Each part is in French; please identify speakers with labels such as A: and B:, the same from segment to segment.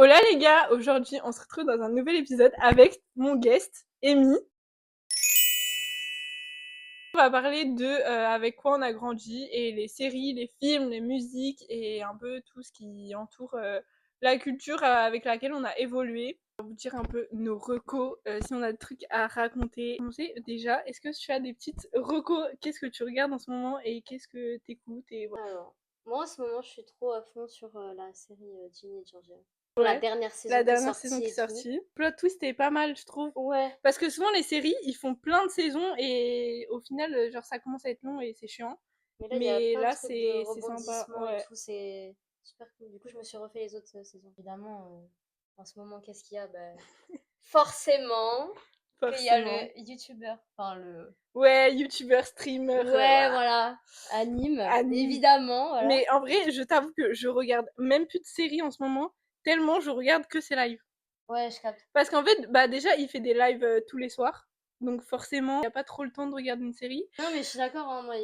A: Hola les gars, aujourd'hui on se retrouve dans un nouvel épisode avec mon guest, Amy. On va parler de avec quoi on a grandi et les séries, les films, les musiques et un peu tout ce qui entoure la culture avec laquelle on a évolué. On va vous dire un peu nos recos, si on a des trucs à raconter. Déjà, est-ce que tu as des petites recos? Qu'est-ce que tu regardes en ce moment et qu'est-ce que t'écoutes et voilà.
B: Alors, moi en ce moment, je suis trop à fond sur la série Ginny et Georgia. La
A: Ouais,
B: dernière
A: la
B: saison qui est
A: dernière saison
B: sortie
A: qui est
B: et tout.
A: sortie. Plot twist est pas mal, je trouve.
B: Ouais,
A: Parce que souvent, les séries, ils font plein de saisons et au final, genre, ça commence à être long et c'est chiant.
B: mais là, il y a
A: Mais
B: plein de
A: là,
B: trucs de
A: c'est sympa,
B: rebondissements et
A: ouais.
B: tout, c'est super cool. Du coup, je me suis refait les autres saisons. Évidemment, en ce moment, qu'est-ce qu'il y a? Forcément qu'il y a
A: Forcément.
B: le YouTuber, enfin le...
A: Ouais, youtubeur, streamer,
B: Ouais,
A: voilà.
B: voilà, anime,
A: Anime.
B: évidemment, voilà.
A: Mais en vrai, je t'avoue que je regarde même plus de séries en ce moment, tellement je regarde que ses lives.
B: Ouais, je capte.
A: Parce qu'en fait, bah déjà, il fait des lives tous les soirs. Donc forcément, il n'y a pas trop le temps de regarder une série.
B: Non, mais je suis d'accord, hein, moi,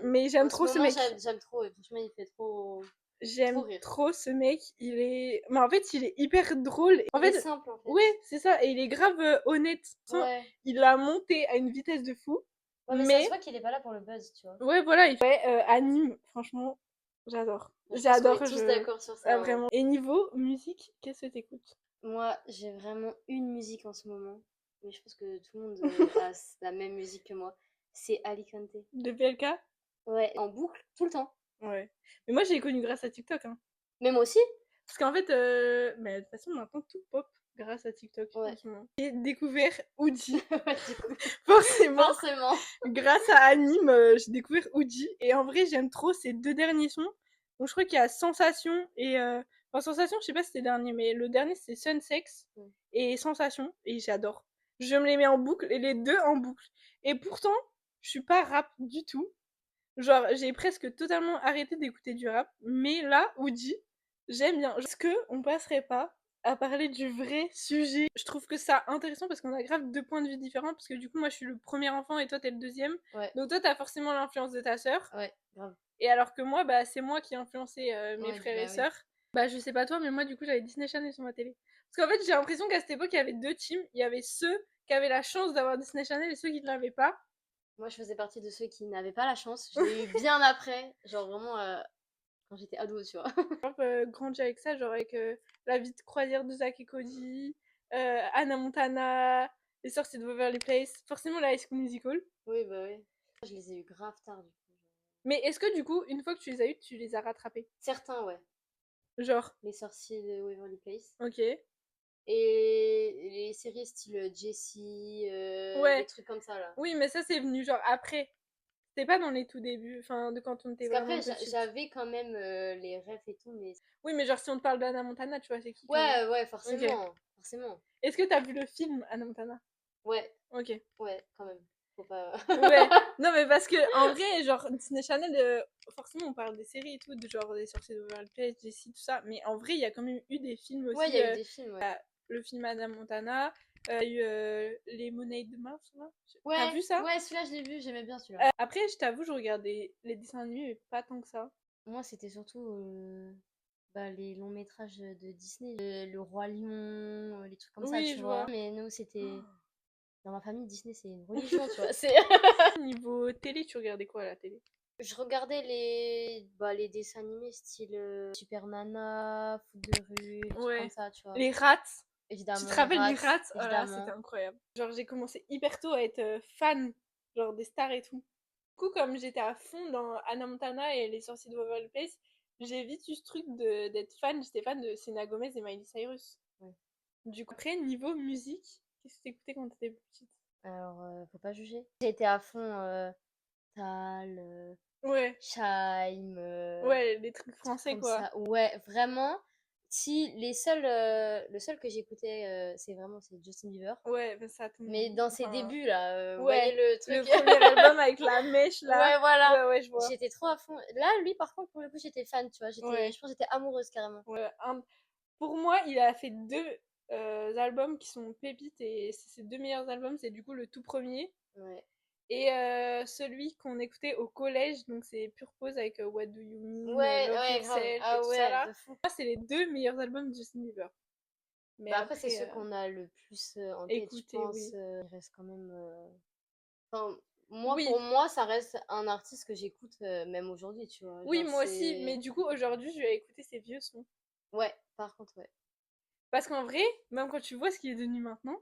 A: Mais j'aime
B: en ce
A: trop ce
B: moment,
A: mec.
B: j'aime trop, et franchement, il fait trop
A: J'aime
B: rire.
A: trop ce mec, il est... Mais en fait, il est hyper drôle. En
B: Il est
A: fait,
B: simple, en fait.
A: ouais, c'est ça, et il est grave honnête.
B: Ouais.
A: Il a monté à une vitesse de fou,
B: Ouais, mais ça se
A: mais...
B: voit qu'il est pas là pour le buzz, tu vois.
A: Ouais, voilà, il fait anime, franchement, j'adore.
B: Je pense qu'on est
A: J'adore,
B: tous
A: je...
B: d'accord sur
A: Ah,
B: ça, hein.
A: vraiment. Et niveau musique, qu'est-ce que t'écoutes?
B: Moi, j'ai vraiment une musique en ce moment, mais je pense que tout le monde la même musique que moi. C'est Alicante.
A: De PLK?
B: Ouais, en boucle, tout le temps.
A: Ouais. Mais moi, j'ai connu grâce à TikTok, hein.
B: Mais moi aussi.
A: Parce qu'en fait, mais de toute façon, maintenant, tout pop grâce à TikTok en
B: Ouais.
A: ce moment. J'ai découvert Oudi,
B: Ouais, du coup,
A: forcément.
B: forcément.
A: Grâce à Anime, j'ai découvert Oudi. Et en vrai, j'aime trop ces deux derniers sons. Donc, je crois qu'il y a Sensation et. Enfin, Sensation, je sais pas si c'était le dernier, mais le dernier, c'est Sunsex
B: Mm.
A: et Sensation. Et j'adore. Je me les mets en boucle et les deux en boucle. Et pourtant, je suis pas rap du tout. Genre, j'ai presque totalement arrêté d'écouter du rap. Mais là, Oudi, j'aime bien. Est-ce que on passerait pas à parler du vrai sujet? Je trouve que ça intéressant parce qu'on a grave deux points de vue différents. Parce que du coup, moi, je suis le premier enfant et toi, t'es le deuxième.
B: Ouais,
A: Donc toi, t'as forcément l'influence de ta sœur.
B: ouais, grave.
A: Et alors que moi, bah, c'est moi qui ai influencé mes
B: Ouais,
A: frères et
B: bah oui.
A: sœurs. Bah, je sais pas toi, mais moi, du coup, j'avais Disney Channel sur ma télé. Parce qu'en fait, j'ai l'impression qu'à cette époque, il y avait deux teams. Il y avait ceux qui avaient la chance d'avoir Disney Channel et ceux qui ne l'avaient pas.
B: Moi, je faisais partie de ceux qui n'avaient pas la chance. Je l'ai eu bien après, genre vraiment quand j'étais ado, tu vois.
A: Grandi avec ça, genre avec La vie de croisière de Zack et Cody, Hannah Montana, Les sorciers de Waverly Place, forcément la High School Musical.
B: Oui, bah oui. Je les ai eu grave tard, du coup.
A: Mais est-ce que du coup, une fois que tu les as eus, tu les as rattrapés?
B: Certains, ouais.
A: Genre,
B: Les sorciers de Waverly Place.
A: ok.
B: Et les séries style Jessie, les
A: Ouais,
B: trucs comme ça là.
A: oui, mais ça c'est venu genre après. C'était pas dans les tout débuts, enfin de quand on était
B: Parce
A: vraiment
B: qu'après,
A: petite.
B: j'avais quand même les refs et tout, mais.
A: Oui, mais genre si on te parle d'Hannah Montana, tu vois, c'est qui quand même?
B: Ouais, ouais,
A: Ok.
B: forcément. Forcément.
A: Est-ce que t'as vu le film Hannah Montana?
B: Ouais,
A: Ok.
B: ouais, quand même. Faut pas.
A: Ouais. Non, mais parce que en vrai, genre Disney Channel, forcément on parle des séries et tout, de genre des sorciers de Waverly Place, Jessie, tout ça. Mais en vrai, il y a quand même eu des films
B: Ouais, il
A: aussi.
B: y a eu des films, ouais.
A: Le film Hannah Montana, il y a eu Les Moonlight Mouth, là. T'as
B: Ouais,
A: vu ça?
B: ouais, celui-là, je l'ai vu, j'aimais bien celui-là.
A: Après, je t'avoue, je regardais les dessins animés, mais pas tant que ça.
B: Moi, c'était surtout les longs métrages de Disney. Le Roi Lion, les trucs comme ça,
A: Oui,
B: tu
A: je
B: vois.
A: vois.
B: Mais nous, c'était. Dans ma famille, Disney, c'est une religion, tu vois. C'est.
A: Niveau télé, tu regardais quoi à la télé?
B: Je regardais les dessins animés style Super Nana, Foot de rue, des trucs comme
A: Ouais.
B: ça, tu vois.
A: Les Rats. Tu te
B: Évidemment, les
A: rappelles
B: rats,
A: des Rats? Oh là, c'était
B: évidemment.
A: incroyable. Genre, j'ai commencé hyper tôt à être fan, genre des stars et tout. Du coup, comme j'étais à fond dans Hannah Montana et les sorciers de Waverly Place, j'ai vite eu ce truc d'être fan. J'étais fan de Selena Gomez et Miley Cyrus.
B: Ouais.
A: Du coup, après, niveau musique, qu'est-ce que t'écoutais quand t'étais petite?
B: Alors, faut pas juger. J'ai été à fond Tal,
A: Ouais,
B: Chaim,
A: ouais, les trucs
B: trucs
A: français,
B: comme
A: quoi.
B: ça. Ouais, vraiment. Si le seul que j'écoutais, c'est Justin Bieber.
A: Ouais, mais ça, tout le
B: Mais
A: monde.
B: dans ses
A: Enfin,
B: débuts là, vous voyez
A: ouais,
B: le
A: le
B: truc.
A: premier album avec la mèche, là.
B: Ouais, voilà.
A: Ouais, ouais, je vois.
B: J'étais trop à fond. Là, lui, par contre, pour le coup, j'étais fan, tu vois.
A: Ouais,
B: Je pense que j'étais amoureuse carrément.
A: ouais. Pour moi, il a fait deux albums qui sont pépites et c'est ses deux meilleurs albums. C'est du coup le tout premier
B: Ouais.
A: et celui qu'on écoutait au collège. Donc c'est Pure Pose avec What Do You Mean,
B: Ouais,
A: Love
B: ouais, grave.
A: Yourself et
B: Ah
A: tout ça
B: ouais,
A: là.
B: de fou.
A: Moi, c'est les deux meilleurs albums de Justin Bieber. Mais
B: Bah après, c'est
A: après,
B: ceux qu'on a le plus en tête, je
A: écouter,
B: pense.
A: oui.
B: Il reste quand même. Enfin, moi,
A: Oui,
B: pour moi, ça reste un artiste que j'écoute même aujourd'hui, tu vois.
A: oui,
B: Genre,
A: moi aussi. Mais
B: c'est.
A: du coup, aujourd'hui, je vais écouter ces vieux sons.
B: Ouais, par contre, ouais.
A: Parce qu'en vrai, même quand tu vois ce qu'il est devenu maintenant,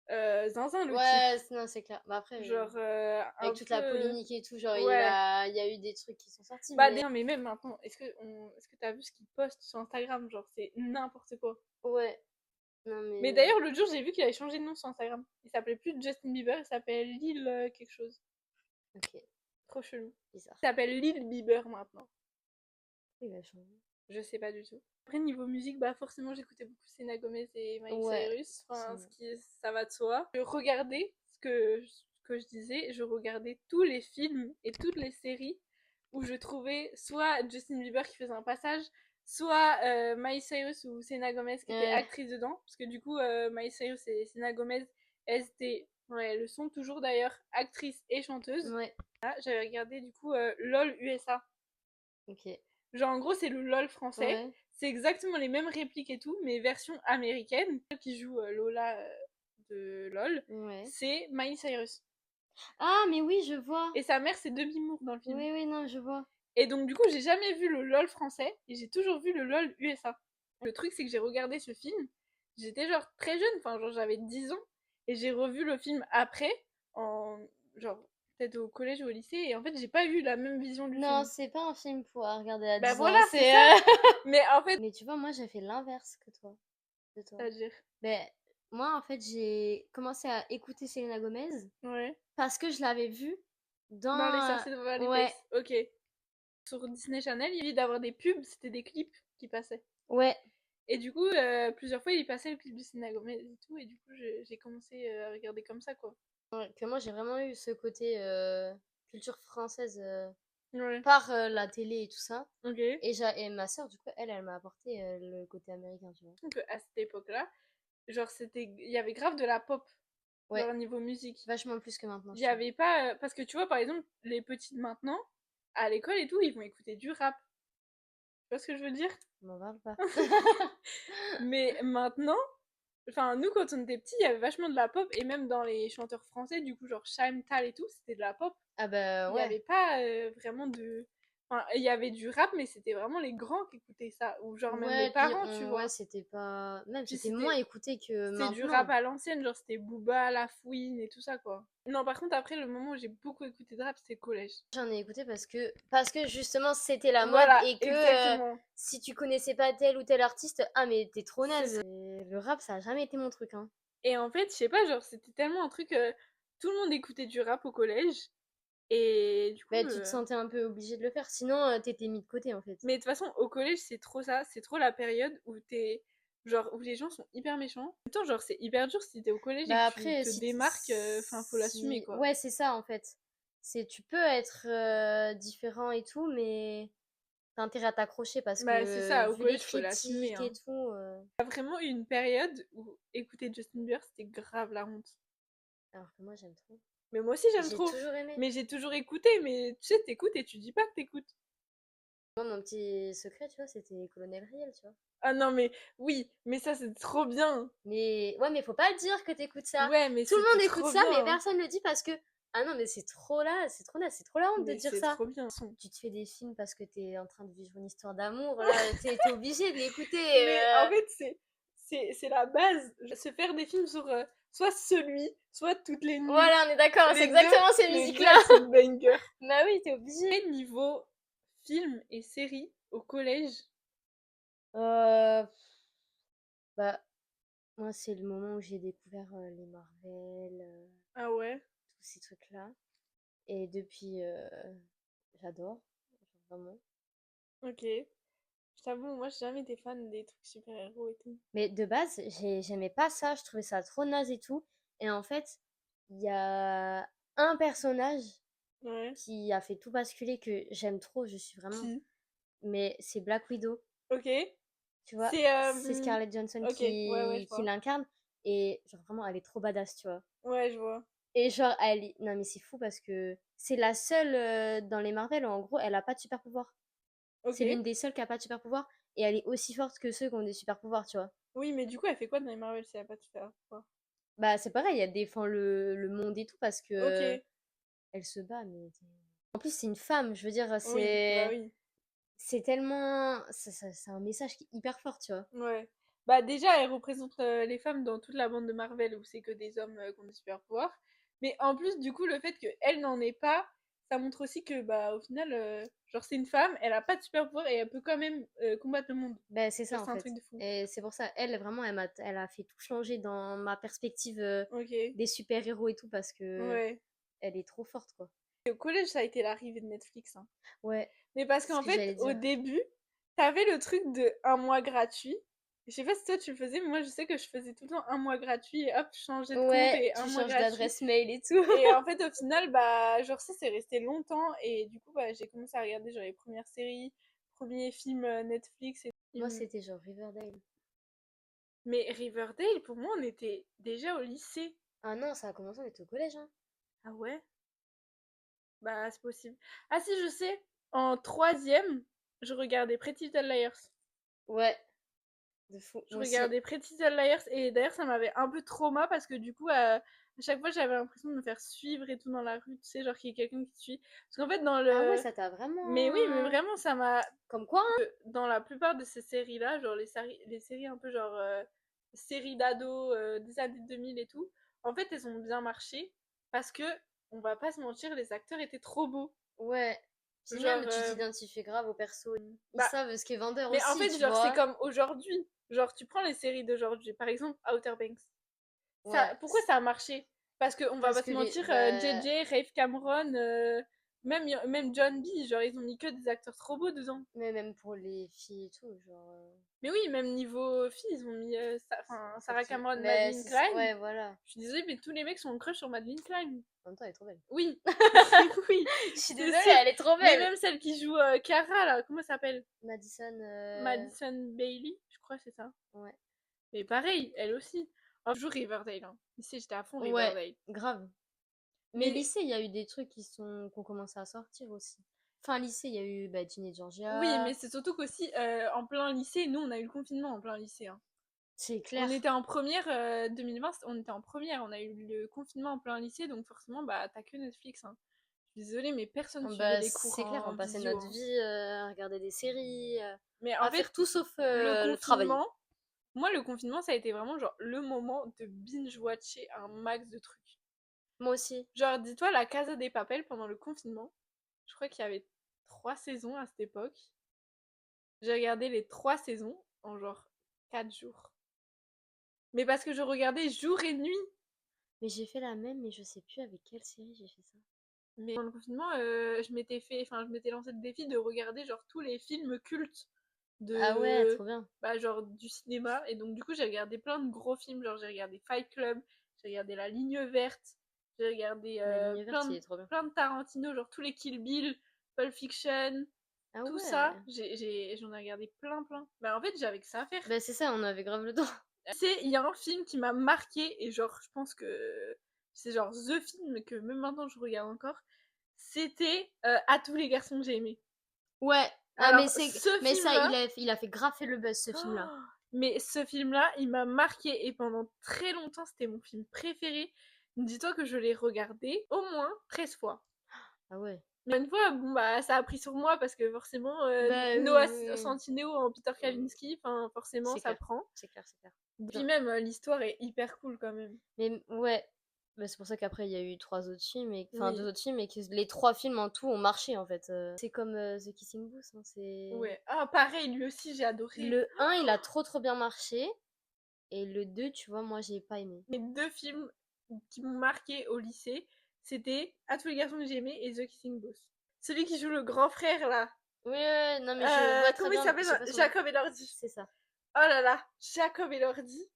A: zinzin le type.
B: Ouais, non, c'est clair. Bah après,
A: Genre,
B: avec
A: un
B: toute la
A: peu.
B: polémique et tout, genre,
A: Ouais.
B: il y a eu des trucs qui sont sortis,
A: Bah,
B: mais
A: non, mais même maintenant, est-ce que t'as vu ce qu'il poste sur Instagram? Genre, c'est n'importe quoi.
B: ouais. Non,
A: Mais
B: mais.
A: d'ailleurs, l'autre jour, j'ai vu qu'il avait changé de nom sur Instagram. Il s'appelait plus Justin Bieber, il s'appelle Lil quelque chose.
B: Ok,
A: Trop chelou.
B: bizarre.
A: Il s'appelle Lil Bieber maintenant.
B: Il va changer.
A: Je sais pas du tout. Après, niveau musique, bah forcément, j'écoutais beaucoup Selena Gomez et Miley
B: Ouais,
A: Cyrus. Enfin,
B: forcément.
A: ça va de soi. Je regardais ce que je disais, je regardais tous les films et toutes les séries où je trouvais soit Justin Bieber qui faisait un passage, soit Miley Cyrus ou Selena Gomez qui était
B: Ouais,
A: actrice dedans. Parce que du coup, Miley Cyrus et Selena Gomez, elles étaient, ouais, elles le sont toujours d'ailleurs, actrices et chanteuses.
B: ouais,
A: Là, j'avais regardé du coup LOL USA.
B: ok.
A: Genre, en gros, c'est le LOL français.
B: Ouais,
A: C'est exactement les mêmes répliques et tout, mais version américaine. Celle qui joue Lola de LOL,
B: ouais.
A: c'est Miley Cyrus.
B: Ah, mais oui, je vois.
A: Et sa mère, c'est Demi Moore dans le film.
B: Oui, oui, non, je vois.
A: Et donc, du coup, j'ai jamais vu le LOL français et j'ai toujours vu le LOL USA. Le truc, c'est que j'ai regardé ce film. J'étais genre très jeune, enfin, genre j'avais 10 ans. Et j'ai revu le film après, en genre peut-être au collège ou au lycée. Et en fait, j'ai pas eu la même vision du
B: Non,
A: film.
B: c'est pas un film pour regarder à
A: Bah
B: 10
A: voilà,
B: ans,
A: c'est
B: c'est...
A: ça. Mais en fait,
B: Mais tu vois, moi, j'ai fait l'inverse que toi, de toi.
A: c'est-à-dire,
B: Ben, moi, en fait, j'ai commencé à écouter Selena Gomez
A: ouais.
B: parce que je l'avais vue
A: Dans Les
B: dans...
A: Sorciers de Waverly
B: Ouais,
A: Place. Ok. Sur Disney Channel, il y avait d'avoir des pubs, c'était des clips qui passaient.
B: ouais,
A: Et du coup, plusieurs fois, il passait le clip de Selena Gomez et tout, et du coup, j'ai commencé à regarder comme ça, quoi.
B: ouais, que moi, j'ai vraiment eu ce côté culture française
A: Ouais.
B: par la télé et tout ça.
A: Ok.
B: Et ma soeur, du coup, elle m'a apporté le côté américain, tu vois.
A: Donc, à cette époque-là, genre, il y avait grave de la pop,
B: Ouais,
A: genre, niveau musique.
B: vachement plus que maintenant,
A: Il
B: je
A: y
B: trouve.
A: avait pas, parce que tu vois, par exemple, les petites maintenant, à l'école et tout, ils vont écouter du rap. Tu vois ce que je veux dire?
B: On m'en parle pas.
A: Mais maintenant, enfin, nous, quand on était petits, il y avait vachement de la pop, et même dans les chanteurs français, du coup, genre Chaim Tal et tout, c'était de la pop.
B: Ah bah
A: Il n'y
B: ouais.
A: avait pas vraiment de. Enfin, il y avait du rap, mais c'était vraiment les grands qui écoutaient ça, ou genre même mes
B: Ouais, puis
A: parents, tu
B: ouais,
A: vois.
B: c'était pas... Même,
A: Puis
B: c'était moins
A: c'était
B: écouté que
A: c'était du rap
B: maintenant.
A: à l'ancienne, genre c'était Booba, La Fouine et tout ça, quoi. Non, par contre, après, le moment où j'ai beaucoup écouté de rap, c'était collège.
B: J'en ai écouté parce que justement c'était la mode
A: Voilà,
B: et que
A: exactement.
B: si tu connaissais pas tel ou tel artiste, ah mais t'es trop
A: C'est
B: naze.
A: ça.
B: Et le rap ça a jamais été mon truc hein.
A: Et en fait, je sais pas, genre, c'était tellement un truc. Tout le monde écoutait du rap au collège, et du coup.
B: Bah tu te sentais un peu obligé de le faire, sinon t'étais mis de côté en fait.
A: Mais de toute façon, au collège, c'est trop ça. C'est trop la période où t'es. Genre, où les gens sont hyper méchants. En même temps, genre, c'est hyper dur si t'es au collège et
B: Bah
A: que tu
B: après
A: te démarques. Enfin, faut l'assumer,
B: si
A: quoi.
B: ouais c'est ça en fait. C'est tu peux être différent et tout, mais t'as intérêt à t'accrocher parce
A: Bah, c'est
B: que
A: ça, au
B: vu les
A: collège, faut l'assumer,
B: critiques et
A: hein.
B: tout.
A: Il y a vraiment eu une période où écouter Justin Bieber, c'était grave la honte.
B: Alors que moi j'aime trop.
A: Mais moi aussi, j'aime
B: J'ai
A: trop.
B: toujours aimé.
A: Mais j'ai toujours écouté, mais tu sais, t'écoutes et tu dis pas que t'écoutes.
B: Moi, mon petit secret, tu vois, c'était Colonel Riel, tu vois.
A: Ah non, mais oui, mais ça, c'est trop bien.
B: Mais ouais, mais faut pas dire que t'écoutes ça.
A: Ouais, mais
B: Tout le
A: c'était
B: monde écoute
A: trop
B: ça, mais
A: bien.
B: personne le dit parce que ah non, mais c'est trop là, c'est trop là, c'est trop la honte de
A: Mais
B: dire
A: c'est
B: ça.
A: trop bien.
B: Tu te fais des films parce que t'es en train de vivre une histoire d'amour, là, t'es obligé de l'écouter.
A: Mais en fait, c'est la base. Se faire des films sur soit celui, soit toutes les nuits.
B: Voilà, on est d'accord, c'est
A: Les deux,
B: exactement ces
A: les deux,
B: musiques-là.
A: elles sont bangers.
B: Bah oui, t'es obligé.
A: Et niveau film et série au collège,
B: Euh, bah, moi, c'est le moment où j'ai découvert les Marvel,
A: ah ouais,
B: tous ces trucs-là. Et depuis, j'adore, genre vraiment.
A: ok. Je t'avoue, moi j'ai jamais été fan des trucs super-héros et tout.
B: Mais de base, j'aimais pas ça, je trouvais ça trop naze et tout. Et en fait, il y a un personnage
A: Ouais.
B: qui a fait tout basculer que j'aime trop, je suis vraiment.
A: Qui?
B: Mais c'est Black Widow,
A: Ok.
B: tu vois.
A: C'est
B: C'est Scarlett Johansson
A: ok, ouais, ouais, je
B: qui
A: vois.
B: l'incarne. Et genre vraiment, elle est trop badass, tu vois.
A: Ouais, je vois.
B: Et genre, non mais c'est fou parce que c'est la seule dans les Marvel où en gros, elle a pas de super pouvoir.
A: Ok.
B: C'est l'une des seules qui a pas de super pouvoir. Et elle est aussi forte que ceux qui ont des super pouvoirs, tu vois.
A: Oui, mais du coup, elle fait quoi dans les Marvel si elle a pas de super pouvoir?
B: Bah, c'est pareil, elle défend le monde et tout parce que
A: Ok,
B: elle se bat, mais en plus, c'est une femme, je veux dire,
A: oui, bah oui.
B: c'est tellement c'est un message qui est hyper fort, tu vois?
A: Ouais. Bah déjà, elle représente les femmes dans toute la bande de Marvel où c'est que des hommes qui ont des super pouvoirs. Mais en plus, du coup, le fait qu'elle n'en ait pas, ça montre aussi que, bah, au final, genre, c'est une femme, elle a pas de super pouvoir et elle peut quand même combattre le monde.
B: Ben c'est ça,
A: Genre,
B: en
A: c'est un
B: fait,
A: truc de fou.
B: et c'est pour ça, elle, vraiment, elle a fait tout changer dans ma perspective,
A: Ok.
B: des super-héros et tout parce que
A: Ouais.
B: elle est trop forte, quoi.
A: Et au collège, ça a été l'arrivée de Netflix, hein.
B: Ouais,
A: Mais parce
B: c'est ce
A: qu'en
B: que
A: fait,
B: j'allais
A: au
B: dire.
A: début, t'avais le truc de un mois gratuit. Je sais pas si toi tu le faisais, mais moi je sais que je faisais tout le temps un mois gratuit et hop, je changeais de compte
B: Ouais,
A: et un
B: tu
A: mois
B: changes
A: gratuit.
B: d'adresse mail et tout.
A: Et en fait, au final, bah, genre ça, c'est resté longtemps. Et du coup, bah, j'ai commencé à regarder genre les premières séries, premiers films Netflix.
B: Moi, c'était genre Riverdale.
A: Mais Riverdale, pour moi, on était déjà au lycée.
B: Ah non, ça a commencé, on était au collège, hein.
A: Ah ouais? Bah, c'est possible. Ah si, je sais. En troisième, je regardais Pretty Little Liars.
B: Ouais, de fou,
A: Je
B: moi aussi.
A: regardais Pretty Little Liars et d'ailleurs ça m'avait un peu trauma parce que du coup à chaque fois j'avais l'impression de me faire suivre et tout dans la rue, tu sais, genre qu'il y ait quelqu'un qui te suit. Parce qu'en fait dans
B: Ah ouais,
A: le...
B: ça t'a
A: Mais oui, mais
B: vraiment...
A: vraiment ça m'a...
B: Comme quoi, hein?
A: Dans la plupart de ces séries-là, genre les séries un peu genre séries d'ados des années 2000 et tout, en fait elles ont bien marché parce que, on va pas se mentir, les acteurs étaient trop beaux.
B: Ouais. Puis
A: Genre...
B: même, tu t'identifies grave aux persos. Ils
A: bah,
B: savent ce qu'est vendeur
A: mais en
B: aussi,
A: fait
B: tu
A: genre c'est
B: vois.
A: comme aujourd'hui. Genre tu prends les séries d'aujourd'hui, par exemple Outer Banks.
B: Ouais.
A: Pourquoi ça a marché? Parce qu'on va
B: Parce
A: pas se
B: que les...
A: mentir,
B: Bah...
A: JJ, Rafe Cameron, même John B, genre ils ont mis que des acteurs trop beaux dedans.
B: Mais même pour les filles et tout, genre...
A: Mais oui, même niveau filles, ils ont mis Sarah
B: Celle qui...
A: Cameron,
B: Mais
A: Madeline Klein.
B: ouais, voilà.
A: Je suis désolée, mais tous les mecs sont en crush sur Madeline Klein.
B: En même temps, elle est trop belle.
A: Oui, oui,
B: Je suis
A: c'est
B: désolée,
A: sûr.
B: elle est trop
A: Mais
B: belle.
A: même celle qui joue Cara, là, comment elle s'appelle?
B: Madison...
A: Madison Bailey, je crois que c'est ça.
B: Ouais.
A: Mais pareil, elle aussi. Un jour Riverdale, hein. Ici, j'étais à fond
B: Ouais,
A: Riverdale.
B: grave. Mais
A: Mais
B: lycée, il y a eu des trucs qui ont commencé à sortir aussi. Fin lycée, il y a eu bah, Ginny et
A: oui, mais
B: Georgia.
A: c'est surtout qu'aussi, en plein lycée, nous, on a eu le confinement en plein lycée, hein.
B: C'est
A: On
B: clair.
A: était en première, 2020, on était en première, on a eu le confinement en plein lycée, donc forcément, bah, t'as que Netflix, hein. Je suis désolée, mais personne suivait
B: Bah,
A: les cours
B: c'est clair,
A: en
B: on passait
A: visio,
B: notre
A: hein.
B: vie à regarder des séries,
A: Mais en
B: à
A: fait,
B: faire tout sauf
A: le
B: travailler.
A: confinement, moi, le confinement, ça a été vraiment genre le moment de binge-watcher un max de trucs.
B: Moi aussi.
A: Genre, dis-toi, la Casa des Papel pendant le confinement, je crois qu'il y avait 3 saisons à cette époque. J'ai regardé les 3 saisons en genre 4 jours. Mais parce que je regardais jour et nuit.
B: Mais j'ai fait la même, mais je sais plus avec quelle série j'ai fait ça.
A: Mais pendant le confinement, je m'étais lancé le défi de regarder genre tous les films cultes
B: Ah ouais,
A: de,
B: trop bien.
A: bah, genre du cinéma. Et donc du coup, j'ai regardé plein de gros films. Genre j'ai regardé Fight Club, j'ai regardé La Ligne Verte, j'ai regardé
B: La ligne verte, il est trop bien.
A: plein de Tarantino, genre tous les Kill Bill, Pulp Fiction,
B: Ah
A: tout
B: ouais.
A: ça. J'en ai regardé plein plein. Bah en fait, j'avais que ça à faire.
B: Bah c'est ça, on avait grave le temps.
A: Il y a un film qui m'a marqué et genre je pense que c'est genre the film que même maintenant je regarde encore. C'était À tous les garçons que j'ai aimés.
B: Ouais. Ah
A: Alors ce
B: mais ça,
A: film-là,
B: il a fait grave fait le buzz ce film-là.
A: oh, mais ce film-là, il m'a marqué et pendant très longtemps c'était mon film préféré. Dis-toi que je l'ai regardé au moins 13 fois.
B: Ah ouais.
A: Mais une fois, bon bah ça a pris sur moi parce que forcément
B: Bah oui,
A: Noah
B: oui, oui.
A: Centineo en Peter
B: Mm,
A: Kavinsky, enfin forcément
B: c'est
A: ça
B: clair.
A: prend.
B: C'est clair, c'est clair.
A: Puis
B: Putain.
A: même l'histoire est hyper cool quand même.
B: Mais ouais. Bah, c'est pour ça qu'après il y a eu trois autres films, enfin deux
A: Oui.
B: autres films, et que les trois films en tout ont marché en fait. C'est comme The Kissing Booth, hein, c'est...
A: Ouais. Ah, pareil, lui aussi, j'ai adoré.
B: Le un il a trop bien marché, et le 2 tu vois, moi j'ai pas aimé.
A: Les deux films qui m'ont marqué au lycée, c'était À tous les garçons que j'ai aimés et The Kissing Booth. Celui qui joue le grand frère, là.
B: Oui, ouais, ouais, non mais je vois très
A: Comment il
B: bien, je
A: s'appelle?
B: sais pas son nom.
A: Jacob et l'ordi.
B: C'est ça.
A: Oh là là, Jacob et l'ordi.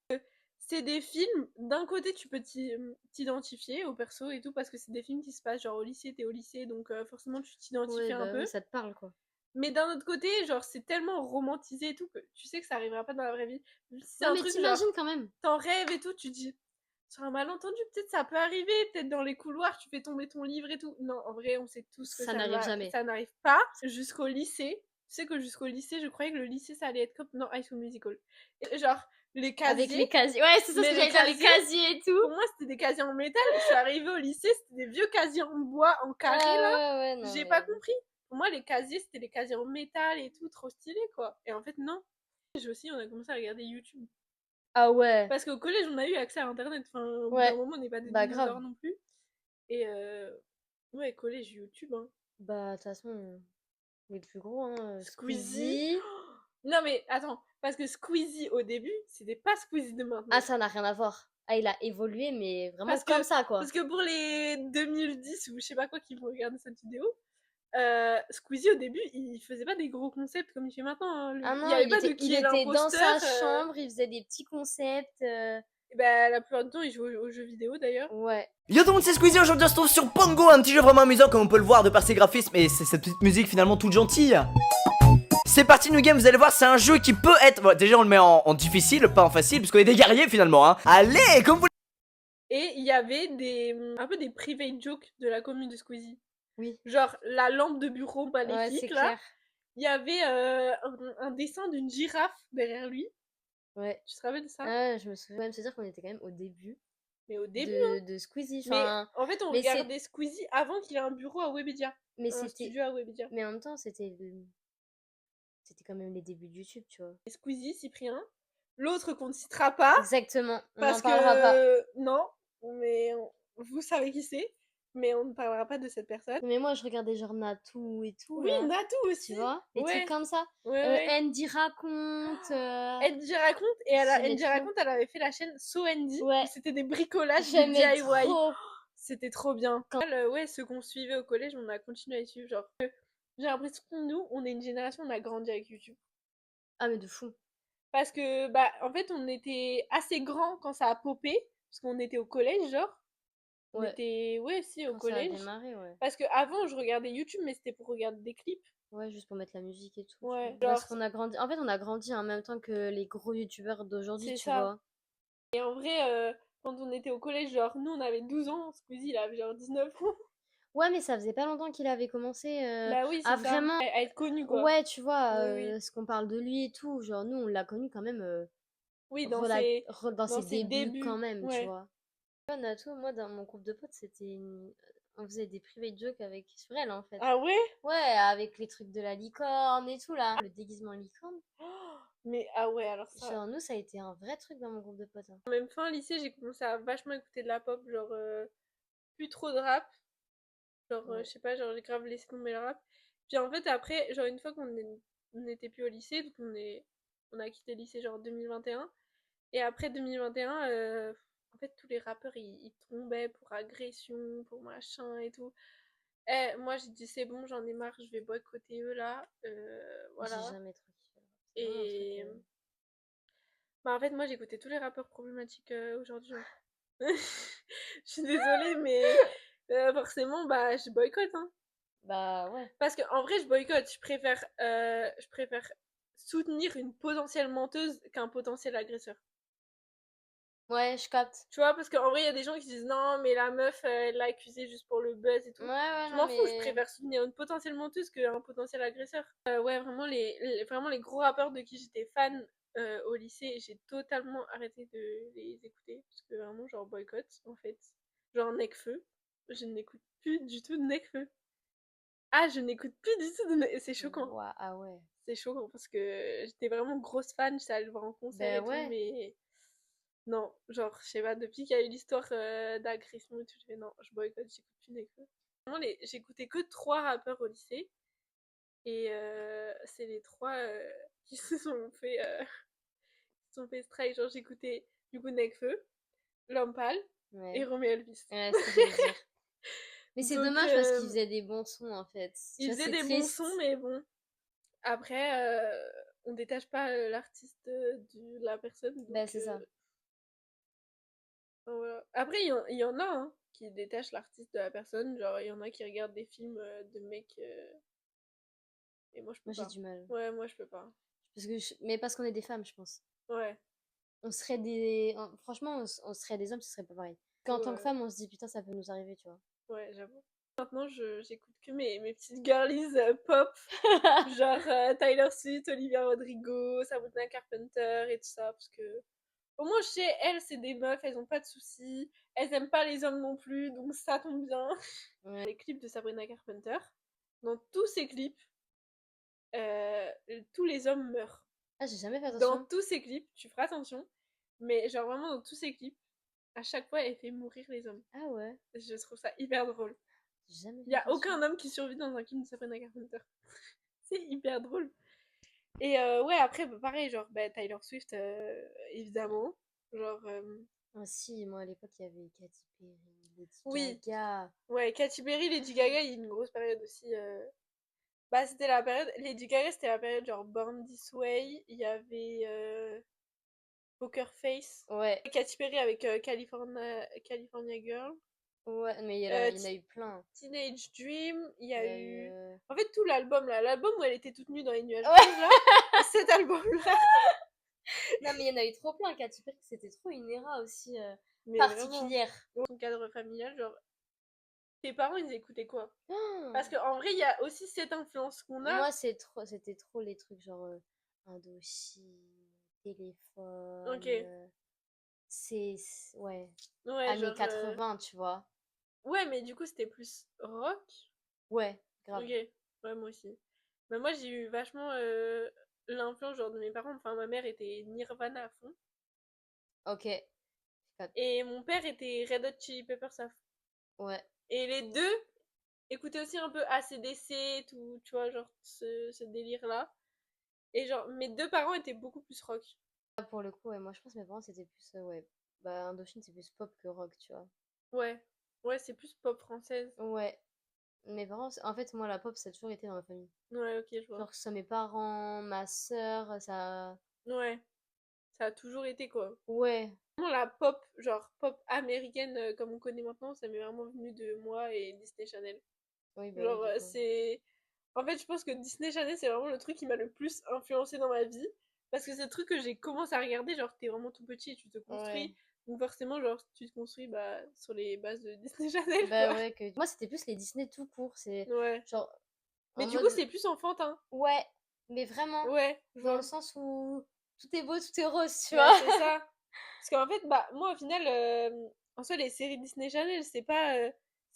A: C'est des films, d'un côté, tu peux t'identifier au perso et tout, parce que c'est des films qui se passent genre au lycée, t'es au lycée, donc forcément tu t'identifies
B: Ouais,
A: un
B: bah
A: peu.
B: oui, ça te parle quoi.
A: Mais d'un autre côté, genre, c'est tellement romantisé et tout que tu sais que ça arrivera pas dans la vraie vie. Si c'est
B: Ouais,
A: un
B: mais
A: truc genre,
B: t'imagines quand même.
A: t'en rêves et tout, tu dis, sur un malentendu, peut-être ça peut arriver, peut-être dans les couloirs, tu fais tomber ton livre et tout. Non, en vrai, on sait tous que
B: Ça n'arrive jamais.
A: ça n'arrive pas jusqu'au lycée. Tu sais que jusqu'au lycée, je croyais que le lycée, ça allait être comme dans High School Musical. Et genre, les
B: Avec les
A: casiers.
B: casiers. Ouais, c'est ça ce
A: Mais
B: que
A: les
B: j'allais dire, les
A: casiers,
B: casiers et tout.
A: pour moi, c'était des casiers en métal. Je suis arrivée au lycée, c'était des vieux casiers en bois, en carré, là.
B: Ouais, non,
A: J'ai pas
B: mais.
A: compris. Pour moi, les casiers, c'était les casiers en métal et tout, trop stylé, quoi. Et en fait, non. J'ai aussi, on a commencé à regarder YouTube.
B: Ah ouais.
A: Parce qu'au collège, on a eu accès à Internet. Enfin, au bout d'un
B: Ouais.
A: moment, on n'est pas des
B: Bah,
A: dinosaures
B: grave.
A: non plus. Et ouais, collège, YouTube, hein.
B: Bah, de toute façon, les plus gros, hein.
A: Squeezie.
B: Squeezie.
A: Non, mais attends, parce que Squeezie, au début, c'était pas Squeezie de
B: Ah,
A: maintenant.
B: ça n'a rien à voir. Ah, il a évolué, mais vraiment
A: Parce
B: comme
A: que,
B: ça, quoi.
A: parce que pour les 2010 ou je sais pas quoi qui vont regarder cette vidéo, Squeezie, au début, il faisait pas des gros concepts comme il fait maintenant, hein.
B: Ah
A: Il y
B: non,
A: avait
B: il
A: pas de
B: était,
A: qui
B: il
A: est
B: était dans sa
A: l'imposteur.
B: chambre, il faisait des petits concepts.
A: Et bah, la plupart du temps, il joue aux jeux vidéo d'ailleurs.
B: Ouais.
C: Yo tout le monde, c'est Squeezie, aujourd'hui on se trouve sur Pongo, un petit jeu vraiment amusant comme on peut le voir de par ses graphismes et c'est cette petite musique finalement toute gentille. C'est parti New Game, vous allez voir, c'est un jeu qui peut être... Bon, déjà on le met en difficile, pas en facile, parce qu'on est des guerriers finalement, hein. Allez, comme vous...
A: Et il y avait un peu des private jokes de la commune de Squeezie.
B: Oui.
A: Genre la lampe de bureau
B: Ouais,
A: maléfique,
B: c'est
A: là.
B: clair.
A: Il y avait un dessin d'une girafe derrière lui.
B: Ouais.
A: Tu te rappelles de ça?
B: Ah, je me souviens même se dire qu'on était quand même au début
A: Mais au début,
B: de Squeezie.
A: mais
B: Enfin,
A: en fait, on
B: mais
A: regardait Squeezie avant qu'il ait un bureau à Webedia.
B: mais
A: Un
B: c'était,
A: studio à Webedia.
B: mais en même temps, c'était quand même les débuts de YouTube, tu vois.
A: Et Squeezie, Cyprien. L'autre qu'on ne citera pas.
B: Exactement. On
A: Parce
B: n'en parlera pas.
A: que non, mais vous savez qui c'est, mais on ne parlera pas de cette personne.
B: Mais moi, je regardais genre Natou et tout,
A: Oui,
B: là.
A: Natou aussi.
B: Tu vois? Les
A: Ouais.
B: trucs comme ça.
A: Ouais.
B: Andy raconte.
A: Andy raconte, et
B: J'aimais
A: Andy
B: trop.
A: raconte, elle avait fait la chaîne So Andy,
B: Ouais.
A: où c'était des bricolages de
B: J'aimais
A: DIY.
B: trop.
A: C'était trop bien. Ouais, ceux qu'on suivait au collège, on a continué à les suivre. Genre, j'ai l'impression que nous, on est une génération, on a grandi avec YouTube.
B: Ah, mais de fou.
A: Parce que, bah, en fait, on était assez grands quand ça a popé, parce qu'on était au collège, genre. On
B: Ouais.
A: était, ouais, si, au
B: Quand ça a
A: collège.
B: démarré, ouais.
A: Parce que avant, je regardais YouTube, mais c'était pour regarder des clips.
B: Ouais, juste pour mettre la musique et tout.
A: Ouais,
B: Tu vois. Parce
A: genre,
B: qu'on a grandi. En fait, on a grandi en même temps que les gros youtubeurs d'aujourd'hui,
A: c'est
B: tu
A: ça.
B: vois.
A: Et en vrai, quand on était au collège, genre, nous, on avait 12 ans, Squeezie, il avait genre 19 ans.
B: Ouais, mais ça faisait pas longtemps qu'il avait commencé
A: Bah oui,
B: à
A: c'est ça.
B: vraiment.
A: À être connu, quoi.
B: Ouais, tu vois,
A: Oui.
B: ce qu'on parle de lui et tout. Genre, nous, on l'a connu quand même
A: Oui,
B: dans
A: dans
B: ses
A: ses
B: débuts
A: débuts.
B: quand même, tu
A: Ouais.
B: vois. Natou, moi, dans mon groupe de potes, on faisait des private jokes sur elle, en fait.
A: Ah ouais?
B: Ouais, avec les trucs de la licorne et tout, là. Le déguisement licorne.
A: Mais ah ouais, alors ça.
B: Genre, nous, ça a été un vrai truc dans mon groupe de potes, hein.
A: Même fin lycée, j'ai commencé à vachement écouter de la pop, genre, plus trop de rap. Genre,
B: Ouais.
A: je sais pas, genre, j'ai grave laissé tomber le rap. Puis en fait, après, genre, une fois on n'était plus au lycée, donc on a quitté le lycée, genre, 2021. Et après 2021, en fait, tous les rappeurs, ils tombaient pour agression, pour machin et tout. Eh, moi, j'ai dit, c'est bon, j'en ai marre, je vais boycotter eux, là.
B: J'ai
A: Voilà.
B: jamais trop kiffé. C'est vraiment un
A: Et...
B: truc.
A: Bah, en fait, moi, j'écoutais tous les rappeurs problématiques aujourd'hui, genre. Je suis désolée, mais forcément, bah, je boycotte, hein.
B: Bah ouais.
A: Parce qu'en vrai, je boycotte. Je préfère soutenir une potentielle menteuse qu'un potentiel agresseur.
B: Ouais, je capte.
A: Tu vois, parce qu'en vrai, il y a des gens qui disent non, mais la meuf, elle l'a accusée juste pour le buzz et tout.
B: Ouais,
A: Je
B: non,
A: m'en fous, je
B: mais.
A: préfère soutenir une potentielle menteuse qu'un potentiel agresseur. Ouais, vraiment, vraiment, les gros rappeurs de qui j'étais fan au lycée, j'ai totalement arrêté de les écouter. Parce que vraiment, genre, boycott, en fait. Genre, Nekfeu. Je n'écoute plus du tout de Nekfeu. Ah, je n'écoute plus du tout de Nekfeu. C'est choquant.
B: Ouais, ah ouais.
A: C'est choquant parce que j'étais vraiment grosse fan, j'étais allée le voir en concert
B: Ben
A: et tout,
B: ouais.
A: mais non, genre, je sais pas, depuis qu'il y a eu l'histoire d'agression et tout, je fais non, je boycotte, j'écoute plus Nekfeu. Vraiment, j'écoutais que 3 rappeurs au lycée, et c'est les 3 qui se sont fait strike. Genre, j'écoutais du coup Nekfeu, Lampal et
B: Ouais.
A: Romeo Elvis.
B: Ouais, c'est ce que j'allais dire. Mais c'est
A: Donc,
B: dommage parce qu'ils faisaient des bons sons en fait. Tu
A: ils
B: vois,
A: faisaient
B: c'est
A: des bons
B: triste.
A: sons, mais bon. Après, on détache pas l'artiste de la personne. Donc,
B: Ben c'est ça.
A: voilà. Après, il y en a hein, qui détachent l'artiste de la personne. Genre, il y en a qui regardent des films de mecs. Et moi, je peux
B: Moi j'ai
A: pas.
B: du mal.
A: Ouais, moi, je peux pas.
B: Mais parce qu'on est des femmes, je pense.
A: Ouais.
B: On serait des. Franchement, on serait des hommes, ce serait pas pareil. Qu'en tant que
A: Ouais,
B: femme, on se dit putain, ça peut nous arriver, tu vois.
A: ouais, j'avoue. Maintenant, j'écoute que mes petites girlies pop. Genre Tyler Swift, Olivia Rodrigo, Sabrina Carpenter et tout ça. Parce que Au moins, je sais, elles, c'est des meufs, elles ont pas de soucis. Elles aiment pas les hommes non plus, donc ça tombe bien.
B: Ouais.
A: Les clips de Sabrina Carpenter, dans tous ces clips, tous les hommes meurent.
B: Ah, j'ai jamais fait
A: Dans
B: attention.
A: tous ces clips, tu feras attention, mais genre vraiment dans tous ces clips, à chaque fois, elle fait mourir les hommes.
B: Ah ouais,
A: Je trouve ça hyper drôle.
B: j'ai jamais
A: Il
B: fait
A: y a
B: attention.
A: aucun homme qui survit dans un film de Sabrina Carpenter. C'est hyper drôle. Et ouais, après, bah, pareil, genre, bah, Tyler Swift, évidemment. Genre,
B: Ah si, moi à l'époque, il y avait Katy Perry, Lady
A: oui,
B: Gaga.
A: ouais, Katy Perry, Lady Gaga, il y a une grosse période aussi. Bah, c'était la période. Lady Gaga, c'était la période genre Born This Way. Il y avait Poker Face.
B: Ouais,
A: Katy Perry avec California Girl.
B: ouais, mais
A: Euh,
B: il y en a eu plein.
A: Teenage Dream. Il y
B: Il
A: a
B: y a
A: eu.
B: eu...
A: En fait, tout l'album là. L'album où elle était toute nue dans les nuages
B: Ouais.
A: rouges là. Cet album là.
B: Non, mais il y en a eu trop plein. Katy Perry, c'était trop une era aussi
A: Mais
B: particulière.
A: vraiment, ton cadre familial, genre, tes parents ils écoutaient quoi?
B: Oh,
A: Parce qu'en vrai, il y a aussi cette influence qu'on a.
B: moi, c'était trop les trucs genre Indochine, téléphone.
A: Ok.
B: Ouais,
A: Ouais,
B: années
A: genre.
B: 80, tu vois.
A: Ouais, mais du coup, c'était plus rock.
B: Ouais, grave.
A: Ok. Ouais, moi aussi. Mais moi, j'ai eu vachement l'influence genre de mes parents. Enfin, ma mère était Nirvana à fond.
B: Ok,
A: Et mon père était Red Hot Chili Peppers à fond.
B: ouais.
A: Et les deux écoutaient aussi un peu AC/DC, tout, tu vois, genre ce délire-là. Et genre, mes deux parents étaient beaucoup plus rock.
B: Ah, pour le coup, ouais, moi je pense que mes parents c'était plus, ouais. Bah, Indochine c'est plus pop que rock, tu vois.
A: Ouais. Ouais, c'est plus pop française.
B: Ouais. Mes parents, en fait, moi la pop ça a toujours été dans ma famille.
A: Ouais, ok, je vois.
B: Genre que ce soit mes parents, ma sœur, ça.
A: Ouais. Ça a toujours été quoi.
B: Ouais,
A: Vraiment, la pop, genre pop américaine comme on connaît maintenant, ça m'est vraiment venu de moi et Disney Channel.
B: oui, bah oui,
A: Genre,
B: du coup.
A: c'est. En fait, je pense que Disney Channel, c'est vraiment le truc qui m'a le plus influencé dans ma vie. Parce que c'est le truc que j'ai commencé à regarder, genre, t'es vraiment tout petit et tu te
B: Ouais.
A: construis. Donc, forcément, genre, tu te construis bah, sur les bases de Disney Channel,
B: Bah
A: quoi.
B: ouais, que. Moi c'était plus les Disney tout court, c'est
A: Ouais.
B: genre
A: Mais
B: en
A: du coup,
B: mode.
A: c'est plus enfantin.
B: Ouais, mais vraiment,
A: Ouais, je
B: dans le
A: vois.
B: sens où tout est beau, tout est rose, tu
A: Ouais,
B: vois.
A: c'est ça. Parce qu'en fait, bah, moi, au final, en soi, les séries Disney Channel, c'est pas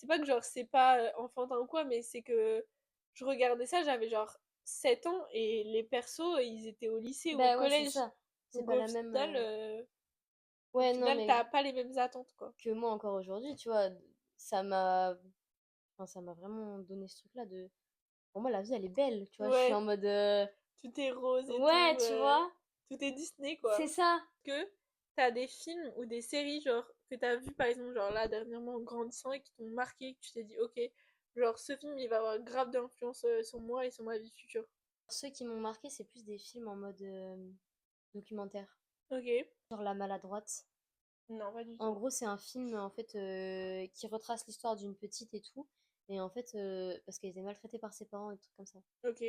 A: que genre, c'est pas enfantin ou quoi, mais c'est que je regardais ça, j'avais genre 7 ans et les persos, ils étaient au lycée ou au
B: Bah ouais, c'est
A: collège.
B: ça. C'est
A: Donc
B: pas la même.
A: au
B: Ouais, non,
A: final,
B: mais
A: t'as pas les mêmes attentes, quoi.
B: que moi encore aujourd'hui, tu vois, ça m'a. Enfin, ça m'a vraiment donné ce truc-là de. Pour moi, la vie, elle est belle, tu vois. Je suis en
A: Ouais,
B: mode.
A: tout est rose et
B: Ouais,
A: tout.
B: tu vois.
A: Tout est Disney,
B: C'est
A: quoi.
B: ça.
A: Que t'as des films ou des séries genre que t'as vu par exemple genre là dernièrement en grandissant et qui t'ont marqué, que tu t'es dit ok genre ce film il va avoir grave d'influence sur moi et sur ma vie future.
B: Ceux qui m'ont marqué, c'est plus des films en mode documentaire.
A: Ok.
B: Genre La Maladroite.
A: Non, pas du
B: En
A: tout.
B: gros, c'est un film en fait qui retrace l'histoire d'une petite et tout. Et en fait, parce qu'elle était maltraitée par ses parents et des trucs comme ça.
A: Ok.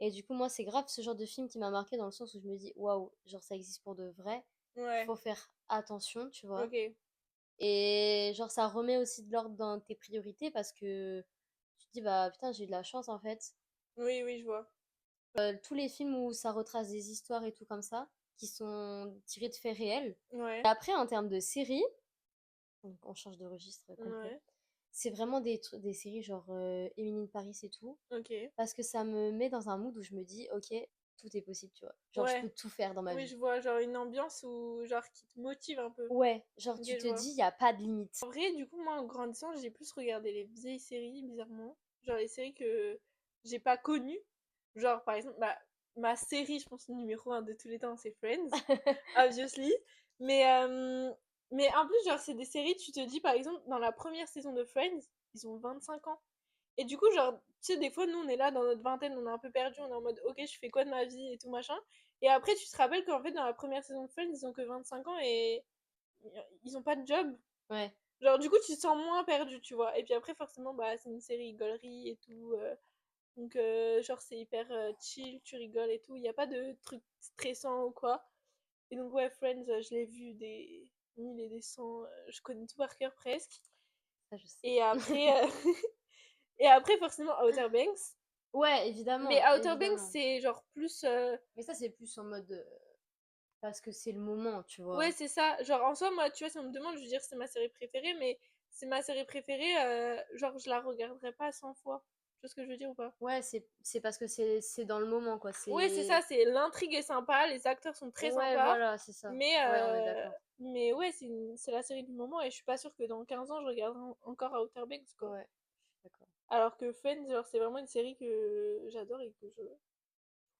B: Et du coup, moi, c'est grave ce genre de film qui m'a marqué dans le sens où je me dis, waouh, genre ça existe pour de vrai.
A: Ouais.
B: Faut faire attention, tu vois.
A: Ok.
B: Et genre, ça remet aussi de l'ordre dans tes priorités parce que tu te dis, bah putain, j'ai eu de la chance en fait.
A: Oui, oui, je vois.
B: Tous les films où ça retrace des histoires et tout comme ça, qui sont tirés de faits réels.
A: Ouais.
B: Et après, en termes de séries, donc on change de registre complet,
A: Ouais.
B: c'est vraiment des séries genre Emily in Paris et tout.
A: Ok.
B: Parce que ça me met dans un mood où je me dis, ok, tout est possible, tu vois. Genre, je
A: Ouais.
B: peux tout faire dans ma
A: Oui,
B: vie.
A: je vois genre une ambiance où genre qui te motive un peu.
B: Ouais, genre
A: Ok,
B: tu
A: je
B: te
A: vois.
B: dis, il n'y a pas de limite.
A: En vrai, du coup, moi en grandissant, j'ai plus regardé les vieilles séries bizarrement. Genre les séries que j'ai pas connues. Genre par exemple, bah, ma série, je pense, numéro un de tous les temps, c'est Friends. Obviously. Mais, euh, mais en plus, genre, c'est des séries, tu te dis, par exemple, dans la première saison de Friends, ils ont 25 ans. Et du coup, genre, tu sais, des fois, nous, on est là dans notre vingtaine, on est un peu perdu, on est en mode, ok, je fais quoi de ma vie et tout machin. Et après, tu te rappelles qu'en fait, dans la première saison de Friends, ils ont que 25 ans et ils ont pas de job.
B: Ouais.
A: Genre, du coup, tu te sens moins perdu, tu vois. Et puis après, forcément, bah, c'est une série gaulerie et tout. Donc, genre, c'est hyper chill, tu rigoles et tout. Il n'y a pas de trucs stressants ou quoi. Et donc, ouais, Friends, je l'ai vu des 1000 et des 100. Je connais tout par cœur presque.
B: Ça, je sais.
A: Et après, et après forcément, Outer Banks.
B: Ouais,
A: Mais
B: évidemment,
A: Outer Banks,
B: évidemment.
A: c'est genre plus.
B: Mais ça, c'est plus en mode Parce que c'est le moment, tu vois.
A: Ouais, c'est ça. Genre, en soi, moi, tu vois, si on me demande, je veux dire, c'est ma série préférée, mais c'est ma série préférée, genre, je la regarderai pas 100 fois. Tu vois ce que je veux dire ou pas?
B: Ouais, c'est parce que c'est dans le moment, quoi.
A: Ouais, c'est ça, c'est l'intrigue est sympa, les acteurs sont très
B: Ouais,
A: sympas,
B: voilà, c'est ça.
A: mais,
B: Ouais, on est d'accord.
A: mais ouais, c'est la série du moment, et je suis pas sûre que dans 15 ans, je regarderai encore Outer Banks, quoi.
B: Ouais, je suis d'accord.
A: Alors que Friends, genre, c'est vraiment une série que j'adore et que je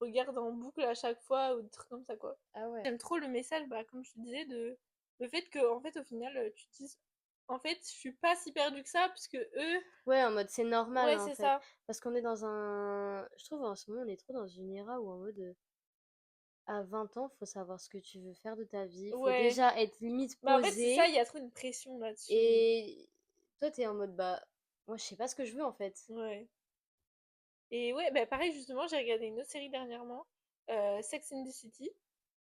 A: regarde en boucle à chaque fois, ou des trucs comme ça, quoi.
B: Ah ouais.
A: J'aime trop le message, bah, comme je te disais, de le fait que, en fait, au final, tu te dises, en fait, je suis pas si perdue que ça, puisque eux,
B: Ouais, en mode c'est normal,
A: ouais,
B: en
A: c'est
B: fait.
A: ça.
B: Parce qu'on est dans un... Je trouve en ce moment, on est trop dans une era où en mode... à 20 ans, faut savoir ce que tu veux faire de ta vie. Faut
A: Ouais.
B: déjà être limite
A: Bah, en fait, c'est ça,
B: posé.
A: il y a trop une pression là-dessus.
B: Et toi, t'es en mode, bah, moi, je sais pas ce que je veux, en fait.
A: Ouais. Et ouais, bah, pareil, justement, j'ai regardé une autre série dernièrement, Sex and the City.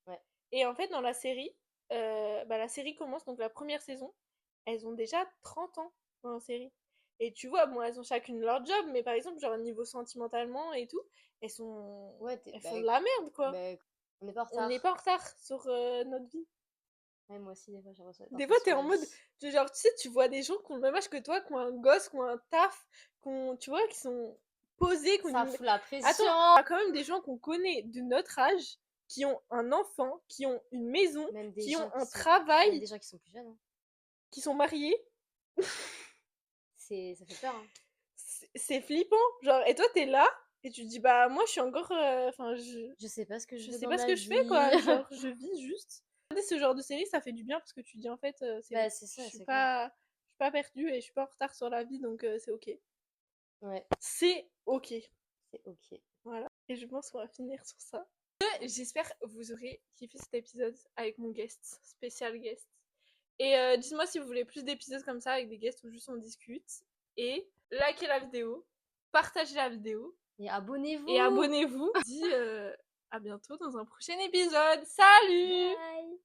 B: Ouais.
A: Et en fait, dans la série, bah, la série commence, donc la première saison, elles ont déjà 30 ans dans la série. Et tu vois, bon, elles ont chacune leur job, mais par exemple, genre, niveau sentimentalement et tout,
B: Ouais,
A: elles font de la merde, quoi.
B: bah, on n'est pas en
A: On n'est
B: retard.
A: pas en retard sur notre vie.
B: Ouais, moi aussi, des fois, j'ai
A: Des fois,
B: l'impression
A: t'es en
B: de...
A: mode, genre, tu sais, tu vois des gens qui ont le même âge que toi, qui ont un gosse, qui ont un taf, tu vois, qui sont posés, qui ont
B: Ça
A: une...
B: fout la
A: Attends,
B: pression.
A: il y a quand même des gens qu'on connaît de notre âge, qui ont un enfant, qui ont une maison,
B: Même des
A: qui
B: gens
A: ont un
B: qui sont... Même
A: travail,
B: des gens qui sont plus jeunes, hein.
A: qui sont mariés.
B: Ça fait peur, hein.
A: C'est flippant. Genre, et toi, t'es là, et tu te dis, bah, moi, je suis encore. Enfin,
B: Je sais pas ce que je
A: je
B: veux
A: sais
B: dans
A: pas ce
B: ma
A: que je fais,
B: vie.
A: quoi. Genre, je vis juste. Regarder ce genre de série, ça fait du bien parce que tu te dis, en fait, c'est
B: Bah,
A: bon.
B: c'est
A: Je
B: ça,
A: suis
B: c'est clair.
A: pas. Je suis pas perdue et je suis pas en retard sur la vie, donc c'est ok.
B: Ouais,
A: C'est ok.
B: c'est ok.
A: Voilà. Et je pense qu'on va finir sur ça. J'espère que vous aurez kiffé cet épisode avec mon guest, spécial guest. Et dites-moi si vous voulez plus d'épisodes comme ça avec des guests où juste on discute. Et likez la vidéo, partagez la vidéo
B: Et abonnez-vous.
A: et abonnez-vous. Je vous dis à bientôt dans un prochain épisode. Salut!
B: Bye.